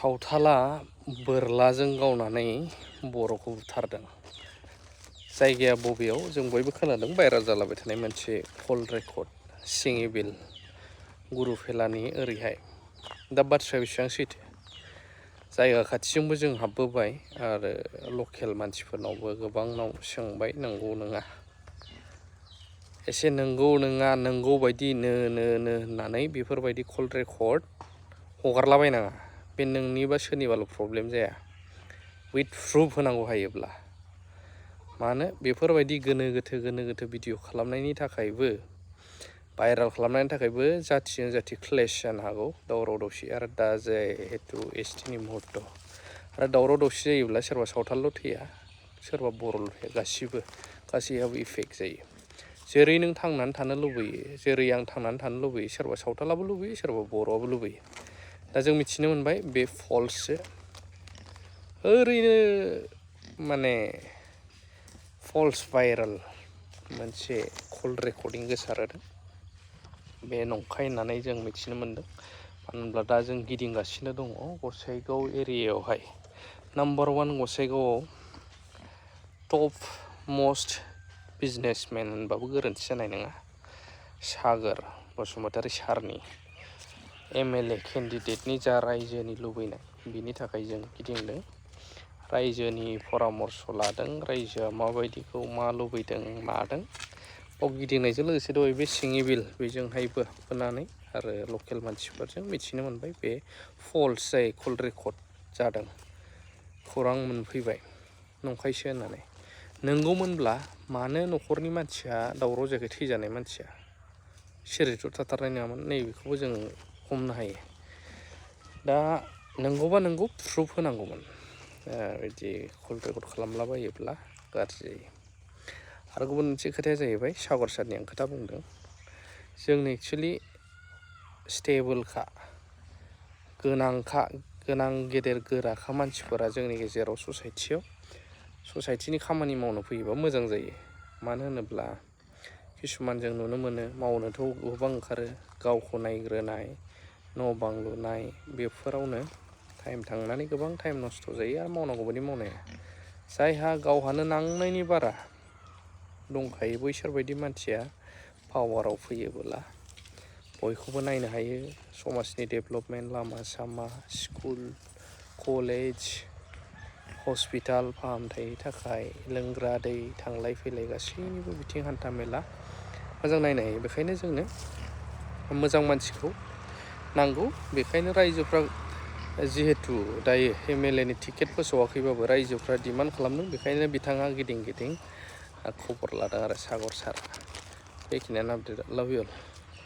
सावथाला बोरलाजों गावनानै बर'खौ बुथारदों। जायगाया बबेयाव जों बयबो खोनादों भाइराल जालाबाय थानाय मोनसे कल रेकर्ड सिङि बिल गुरुफेलानि ओरैहाय। दा बाथ्राया बेसेबां सैथो, जायगा खाथिजोंबो जों हाबबोबाय आरो लकेल मानसिफोरनावबो गोबांनाव सोंबाय, नंगौ नङा एसे नंगौ नङा नंगौ बायदि नो होननानै बेफोरबायदि कल रेकर्ड हगारलाबायनाङा। बे नोंनि बा सोरनिबाल' प्रब्लेम जाया, उइथ प्रुफ होनांगौ हायोब्ला। मानो बेफोरबायदि गोनो गोथो भिडिअ खालामनायनि थाखायबो, भाइराल खालामनायनि थाखायबो जाथिजों जाथि क्लेश जानो हागौ, दावराव दावसि। आरो दा जिहेतु एसटिनि मुहुर्त, आरो दावराव दावसि जायोब्ला सोरबा सावथालल' थैया, सोरबा बर'ल' थैया, गासैहाबो इफेक्ट जायो। जेरै नों थांनानै थानो लुबैयो, जेरै आं थांनानै थानो लुबैयो, सोरबा सावथालाबो लुबैयो, सोरबा बर'आबो लुबैयो। दा जों मिथिनो मोनबाय बे फल्ससो, ओरैनो माने फल्स भाइराल मोनसे कल रेकर्डिं गोसारहोदों। बे नंखाय होननानै जों मिथिनो मोनदों। मानो होनब्ला दा जों गिदिंगासिनो दङ गसाइगाव एरियायावहाय। नाम्बार 1 गसाइगावआव टप मस्ट बिजनेसमेन होनबाबो गोरोन्थि जानाय नङा, सागोर बसुमतारी सारनि MLA केन्डिडेटनि जा रायजोनि लुबैनाय, बिनि थाखाय जों गिदिंदों, रायजोनि परामर्श लादों, रायजोआ माबायदिखौ मा लुबैदों मादों। बाव गिदिंनायजों लोगोसे दहाय बे सिङि बिल बेजोंहायबो हाबबोनानै आरो लकेल मानसिफोरजों मिथिनो मोनबाय बे फल्स जाय कल रेकर्ड जादों। खौरां मोनफैबाय नंखायसो होननानै। नंगौमोनब्ला मानो न'खरनि मानसिया दावराव जायाखै, थैजानाय मानसिया सिरिथ' थाथारनाय नङामोन, नैबेखौबो जों हमनो हायो। दा नंगौबा नंगौ, प्रुफ होनांगौमोन। बिदि कल रेकर्ड खालामलाबायोब्ला गाज्रि जायो। आरो गुबुन मोनसे खोथाया जाहैबाय, सागर सारनि आं खोथा बुंदों, जोंनो एक्सुवेलि स्टेबोलखा, गोनां गेदेर गोराखा मानसिफोरा जोंनि गेजेराव ससाइटिनि खामानि मावनो फैयोबा मोजां जायो। मानो होनोब्ला किसुमान जों नुनो मोनो, मावनोथ' गोबां ओंखारो, गावखौ नायग्रोनाय, न' बां लुनाय, बेफोरावनो टाइम थांनानै गोबां टाइम नस्थ' जायो आरो मावनांगौ बायदि मावनाया। जायहा गावहानो नांनायनि बारा दंखायो, बैसोरबायदि मानसिया पावाराव फैयोबोला बयखौबो नायनो हायो, समाजनि डेभेलपमेन्ट, लामा सामा, स्कुल, कलेज, हस्पिटाल फाहामथायनि थाखाय, लोंग्रा दै, थांलाय फैलाय गासैनिबो बिथिं हान्था मेला मोजां नायनो हायो। बेखायनो जोंनो मोजां मानसिखौ नांगौ। बेखायनो रायजोफ्रा जिहेथु दायो MLA नि टिकेट फोसावाखैबाबो रायजोफ्रा डिमान्ड खालामदों, बेखायनो बिथाङा गिदिं खबर लादों आरो सागर सार। बेखिनियानो आपडेट। लाभ इउ अल।